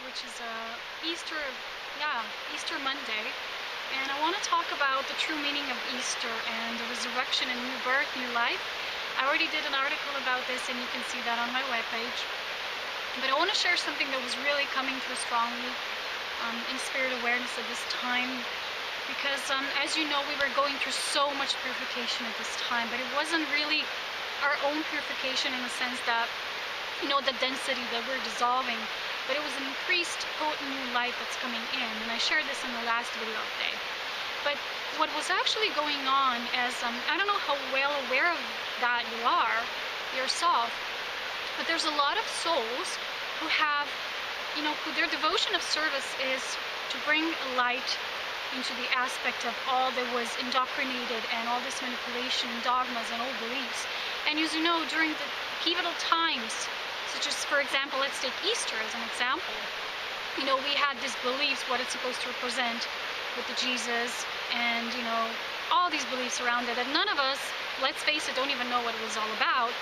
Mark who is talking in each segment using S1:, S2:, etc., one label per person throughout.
S1: which is Easter Monday, and I want to talk about the true meaning of Easter and the resurrection and new birth, new life. I already did an article about this, and you can see that on my webpage. But I want to share something that was really coming through strongly in spirit awareness at this time, because as you know, we were going through so much purification at this time, but it wasn't really our own purification in the sense that, you know, the density that we're dissolving, but it was an increased potent new light that's coming in, and I shared this in the last video today. But what was actually going on is, I don't know how well aware of that you are yourself, but there's a lot of souls who have, you know, who their devotion of service is to bring a light into the aspect of all that was indoctrinated and all this manipulation, dogmas, and old beliefs. And as you know, during the pivotal times, such as, for example, let's take Easter as an example. You know, we had these beliefs, what it's supposed to represent with the Jesus, and, you know, all these beliefs around it that none of us, let's face it, don't even know what it was all about.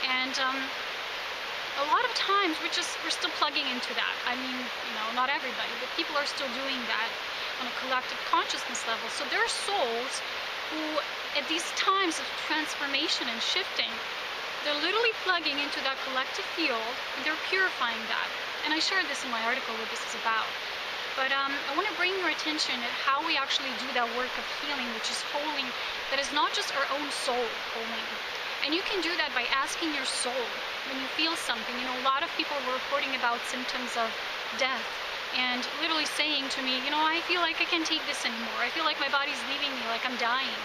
S1: And a lot of times we're still plugging into that. I mean, you know, not everybody, but people are still doing that on a collective consciousness level. So there are souls who, at these times of transformation and shifting, they're literally plugging into that collective field, and they're purifying that. And I shared this in my article, what this is about. But I want to bring your attention at how we actually do that work of healing, which is holy, that is not just our own soul holy. And you can do that by asking your soul when you feel something. You know, a lot of people were reporting about symptoms of death and literally saying to me, you know, I feel like I can't take this anymore. I feel like my body's leaving me, like I'm dying.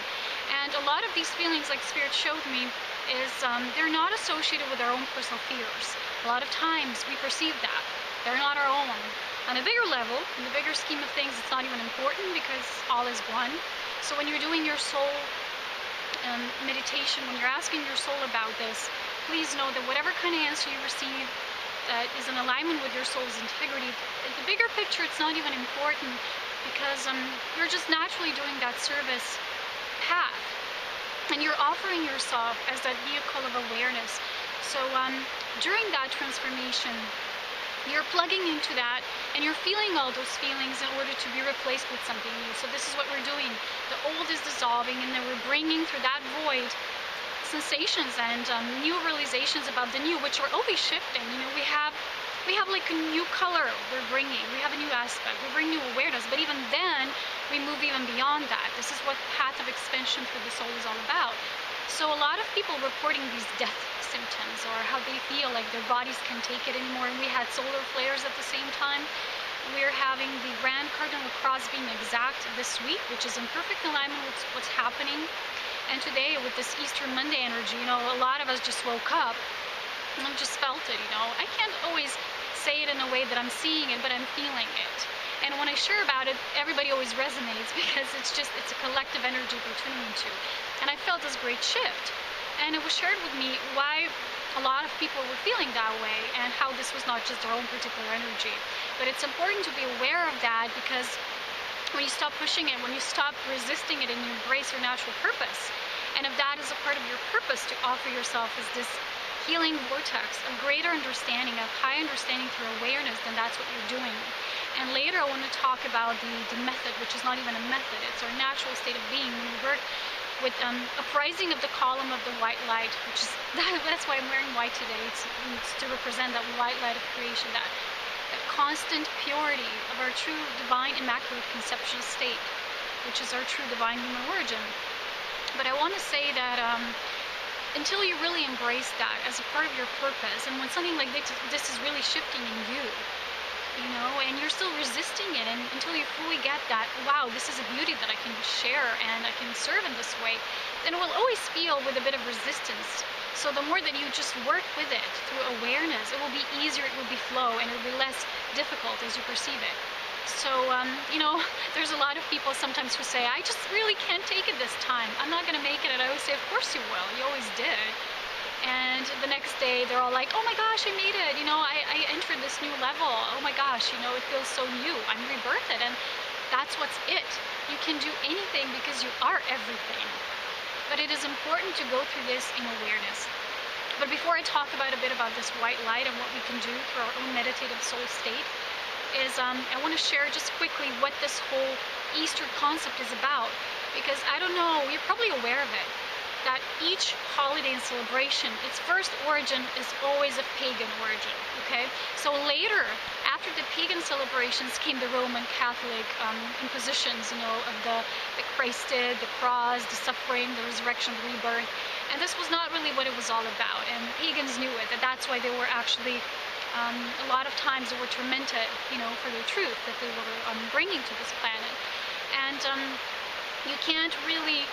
S1: And a lot of these feelings, like Spirit showed me, is they're not associated with our own personal fears. A lot of times we perceive that. They're not our own. On a bigger level, in the bigger scheme of things, it's not even important because all is one. So when you're doing your soul meditation, when you're asking your soul about this, please know that whatever kind of answer you receive that is in alignment with your soul's integrity, the bigger picture, it's not even important because you're just naturally doing that service path. And you're offering yourself as that vehicle of awareness. So during that transformation, you're plugging into that and you're feeling all those feelings in order to be replaced with something new. So this is what we're doing. The old is dissolving, and then we're bringing through that void sensations and new realizations about the new, which are always shifting. You know, we have like a new color we're bringing. We have a new aspect. We bring new awareness, but even then, we move even beyond that. This is what path of expansion for the soul is all about. So a lot of people reporting these death symptoms, or how they feel like their bodies can't take it anymore. And we had solar flares at the same time. We're having the Grand Cardinal Cross being exact this week, which is in perfect alignment with what's happening. And today, with this Easter Monday energy, you know, a lot of us just woke up and just felt it, you know. I can't always say it in a way that I'm seeing it, but I'm feeling it. And when I share about it, everybody always resonates because it's a collective energy we're tuning into. And I felt this great shift. And it was shared with me why a lot of people were feeling that way and how this was not just their own particular energy. But it's important to be aware of that, because when you stop pushing it, when you stop resisting it and you embrace your natural purpose, and if that is a part of your purpose to offer yourself as this healing vortex, a greater understanding, of high understanding through awareness, then that's what you're doing. And later I want to talk about the method, which is not even a method, it's our natural state of being when we work with uprising of the column of the white light, which is, that's why I'm wearing white today. It's to represent that white light of creation, that constant purity of our true divine immaculate conceptual state, which is our true divine human origin. But I want to say that until you really embrace that as a part of your purpose, and when something like this is really shifting in you, you know, and you're still resisting it, and until you fully get that, wow, this is a beauty that I can share and I can serve in this way, then it will always feel with a bit of resistance. So the more that you just work with it through awareness, it will be easier, it will be flow, and it will be less difficult as you perceive it. So, you know, there's a lot of people sometimes who say, I just really can't take it this time. I'm not going to make it. And I always say, of course you will. You always did. And the next day, they're all like, oh my gosh, I made it. You know, I entered this new level. Oh my gosh, you know, it feels so new. I'm rebirthed. And that's what's it. You can do anything because you are everything. But it is important to go through this in awareness. But before I talk about a bit about this white light and what we can do through our own meditative soul state, is I want to share just quickly what this whole Easter concept is about, because I don't know, you're probably aware of it, that each holiday and celebration, its first origin is always of pagan origin, okay? So later, after the pagan celebrations, came the Roman Catholic impositions, you know, of the Christ did, the cross, the suffering, the resurrection, the rebirth. And this was not really what it was all about, and pagans knew it, and that's why they were actually, a lot of times they were tormented, you know, for their truth that they were bringing to this planet. And you can't really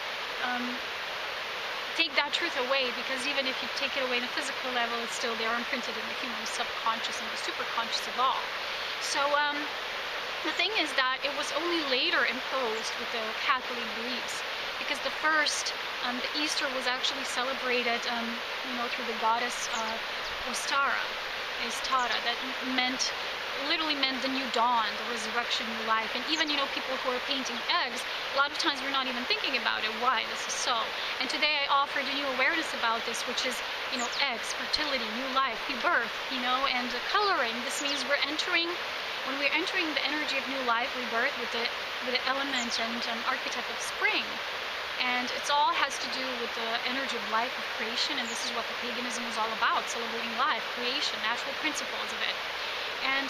S1: take that truth away, because even if you take it away in a physical level, it's still there imprinted in the human subconscious and the superconscious of all. So the thing is that it was only later imposed with the Catholic beliefs, because the first, the Easter was actually celebrated, you know, through the goddess Ostara, that literally meant the new dawn, the resurrection, new life. And even, you know, people who are painting eggs, a lot of times we're not even thinking about it, why this is so. And today I offered a new awareness about this, which is, you know, eggs, fertility, new life, new birth, you know, and coloring. This means when we're entering the energy of new life, rebirth, with the element and archetype of spring. And it all has to do with the energy of life, of creation, and this is what the paganism is all about, celebrating life, creation, natural principles of it. And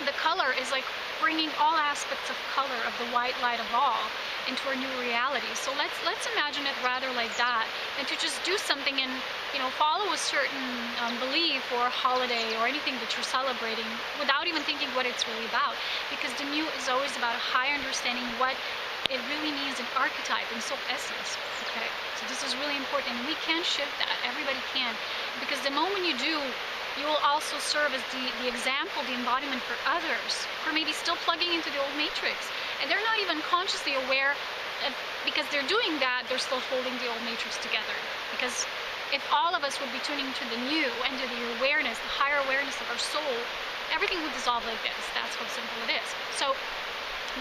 S1: the color is like bringing all aspects of color, of the white light of all, into a new reality. So let's imagine it rather like that, and to just do something and, you know, follow a certain belief or holiday or anything that you're celebrating without even thinking what it's really about, because the new is always about a higher understanding what it really means in archetype and soul essence. Okay, so this is really important, and we can shift that. Everybody can, because the moment you do, you will also serve as the example, the embodiment for others who are maybe still plugging into the old matrix, and they're not even consciously aware of, because they're doing that, they're still holding the old matrix together. Because if all of us would be tuning to the new and to the awareness, the higher awareness of our soul, everything would dissolve like this. That's how simple it is. So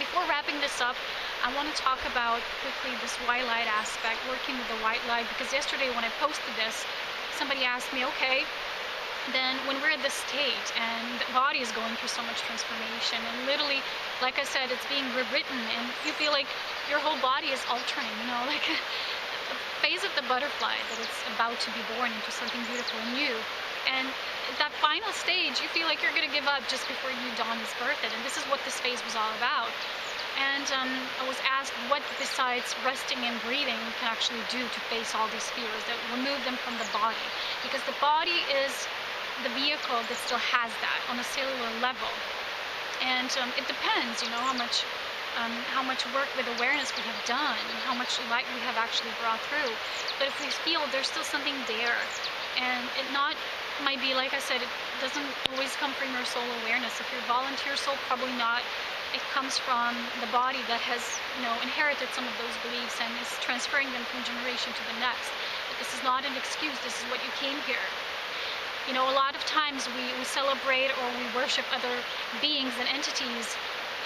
S1: before wrapping this up, I want to talk about quickly this white light aspect, working with the white light, because yesterday when I posted this, somebody asked me, okay, then when we're at this state and the body is going through so much transformation, and literally, like I said, it's being rewritten, and you feel like your whole body is altering, you know, like a phase of the butterfly, that it's about to be born into something beautiful and new. And at that final stage, you feel like you're going to give up just before new dawn is birthed, and this is what this phase was all about. And I was asked what besides resting and breathing we can actually do to face all these fears, that remove them from the body, because the body is the vehicle that still has that on a cellular level. And it depends, you know, how much work with awareness we have done and how much light we have actually brought through. But if we feel there's still something there, and it might be, like I said, it doesn't always come from your soul awareness. If you're volunteer soul, probably not. It comes from the body that has, you know, inherited some of those beliefs and is transferring them from generation to the next. But this is not an excuse. This is what you came here. You know, a lot of times we celebrate or we worship other beings and entities.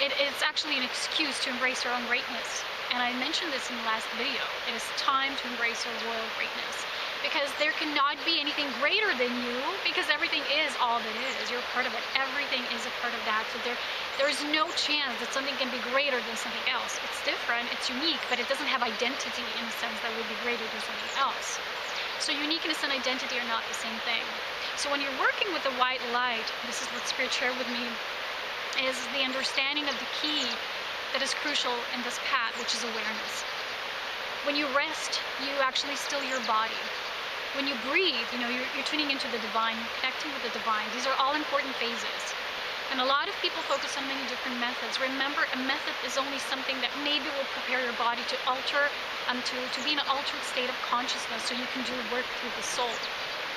S1: It's actually an excuse to embrace our own greatness. And I mentioned this in the last video. It is time to embrace our royal greatness, because there cannot be anything greater than you, because everything is all that is. You're a part of it. Everything is a part of that. So there is no chance that something can be greater than something else. It's different, it's unique, but it doesn't have identity in a sense that would be greater than something else. So uniqueness and identity are not the same thing. So when you're working with the white light, this is what Spirit shared with me, is the understanding of the key that is crucial in this path, which is awareness. When you rest, you actually still your body. When you breathe, you know, you're tuning into the divine, you're connecting with the divine. These are all important phases. And a lot of people focus on many different methods. Remember, a method is only something that maybe will prepare your body to alter, to be in an altered state of consciousness, so you can do work through the soul,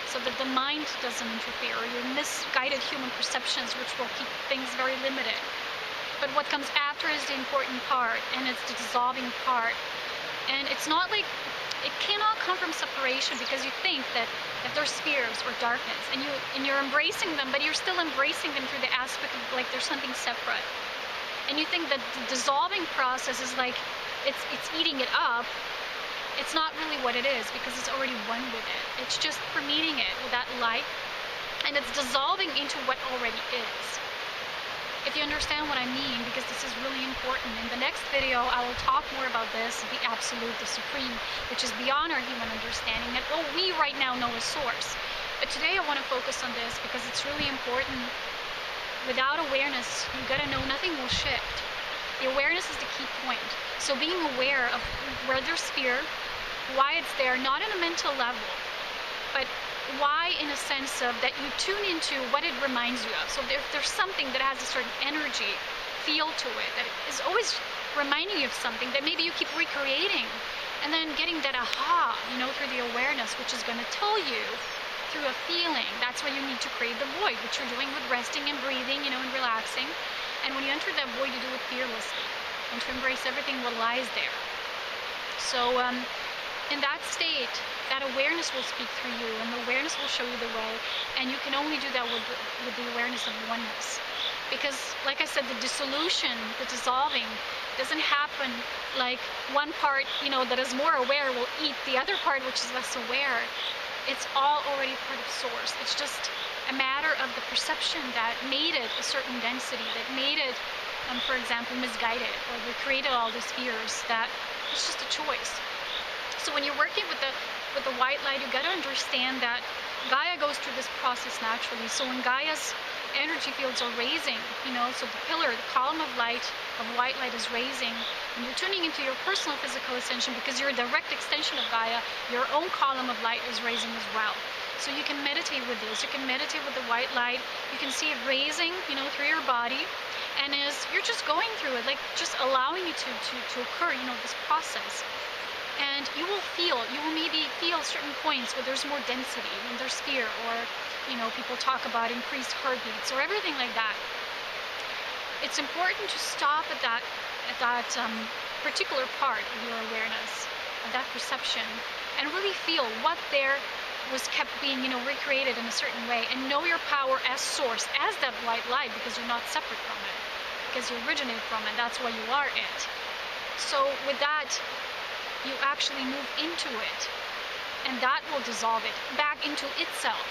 S1: so that the mind doesn't interfere, or your misguided human perceptions, which will keep things very limited. But what comes after is the important part, and it's the dissolving part. And it's not like, it cannot come from separation, because you think that there's spheres or darkness, and you're embracing them, but you're still embracing them through the aspect of like there's something separate. And you think that the dissolving process is like it's eating it up. It's not really what it is, because it's already one with it. It's just permeating it with that light, and it's dissolving into what already is. if you understand what I mean, because this is really important. In the next video, I will talk more about this, the absolute, the supreme, which is beyond our human understanding, that what we right now know as source. But today I want to focus on this because it's really important. Without awareness, you gotta know nothing will shift. The awareness is the key point. So being aware of where there's fear, why it's there, not on a mental level, but why in a sense of that you tune into what it reminds you of. So if there's something that has a certain energy, feel to it, that is always reminding you of something that maybe you keep recreating, and then getting that aha, through the awareness, which is going to tell you through a feeling. That's why you need to create the void, which you're doing with resting and breathing, and relaxing. And when you enter that void, you do it fearlessly, and to embrace everything what lies there. So in that state, that awareness will speak through you, and the awareness will show you the way. And you can only do that with the awareness of oneness. Because, like I said, the dissolution, the dissolving, doesn't happen like one part, that is more aware will eat the other part, which is less aware. It's all already part of source. It's just a matter of the perception that made it a certain density, that made it, for example, misguided, or that created all these fears. That it's just a choice. So when you're working with the white light, you got to understand that Gaia goes through this process naturally. So when Gaia's energy fields are raising, so the pillar, the column of light, of white light is raising, and you're tuning into your personal physical ascension because you're a direct extension of Gaia, your own column of light is raising as well. So you can meditate with this, you can meditate with the white light, you can see it raising, through your body, and as you're just going through it, like just allowing it to occur, this process. And you will maybe feel certain points where there's more density, when there's fear, or, people talk about increased heartbeats, or everything like that. It's important to stop at that particular part of your awareness, of that perception, and really feel what there was kept being, recreated in a certain way, and know your power as source, as that white light, because you're not separate from it, because you originate from it. That's why you are it. So with that, you actually move into it, and that will dissolve it back into itself,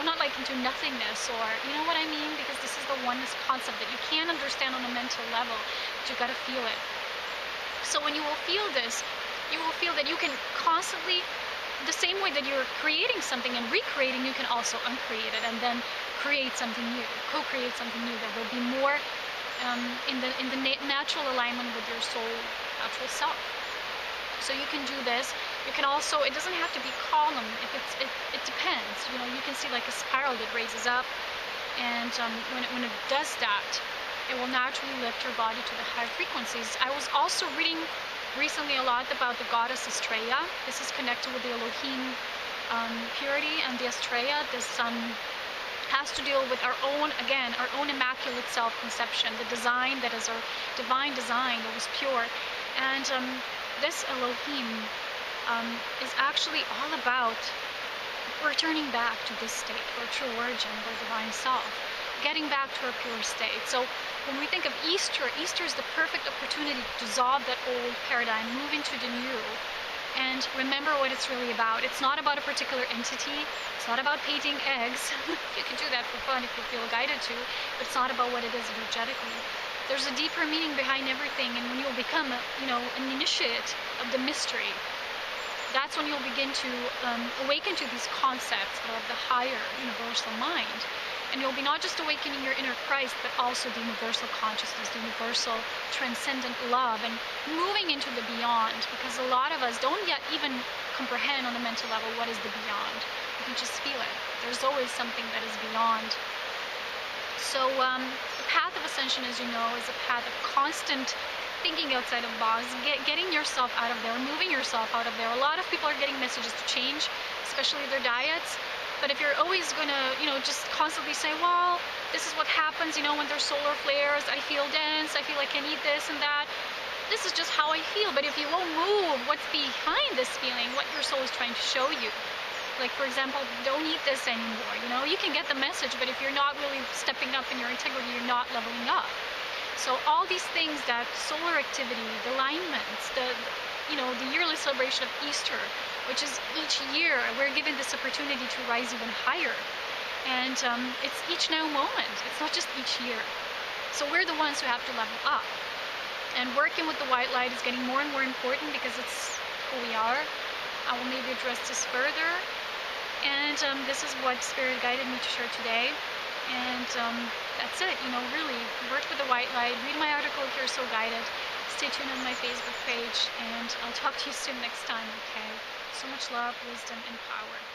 S1: not like into nothingness, or you know what I mean, because this is the oneness concept that you can't understand on a mental level, but you got to feel it. So when you will feel this, you will feel that you can constantly, the same way that you're creating something and recreating, you can also uncreate it and then create something new, co-create something new that will be more in the natural alignment with your soul, natural self. So you can do this. You can also, it doesn't have to be column. It depends. You can see like a spiral that raises up, and when it does that, it will naturally lift your body to the high frequencies. I was also reading recently a lot about the goddess Astrea. This is connected with the Elohim purity and the Astrea. This has to deal with our own immaculate self-conception, the design that is our divine design that was pure. And this Elohim is actually all about returning back to this state, our true origin, our divine self, getting back to our pure state. So when we think of Easter, Easter is the perfect opportunity to dissolve that old paradigm, move into the new, and remember what it's really about. It's not about a particular entity. It's not about painting eggs. You can do that for fun if you feel guided to, but it's not about what it is energetically. There's a deeper meaning behind everything, and when you'll become, an initiate of the mystery, that's when you'll begin to awaken to these concepts of the higher universal mind. And you'll be not just awakening your inner Christ, but also the universal consciousness, the universal transcendent love, and moving into the beyond, because a lot of us don't yet even comprehend on the mental level what is the beyond. You can just feel it. There's always something that is beyond. So the path of ascension, as you know, is a path of constant thinking outside of the box, getting yourself out of there, moving yourself out of there. A lot of people are getting messages to change, especially their diets. But if you're always gonna, just constantly say, well, this is what happens, when there's solar flares, I feel dense, I feel I can eat this and that. This is just how I feel. But if you won't move what's behind this feeling, what your soul is trying to show you, like, for example, don't eat this anymore, you can get the message, but if you're not really stepping up in your integrity, you're not leveling up. So all these things, that solar activity, the alignments, the yearly celebration of Easter, which is each year, we're given this opportunity to rise even higher. And it's each now moment. It's not just each year. So we're the ones who have to level up. And working with the white light is getting more and more important because it's who we are. I will maybe address this further. And this is what Spirit guided me to share today. And that's it, you know, really work with the white light. Read my article if you're so guided. Stay tuned on my Facebook page, and I'll talk to you soon next time, okay? So much love, wisdom, and power.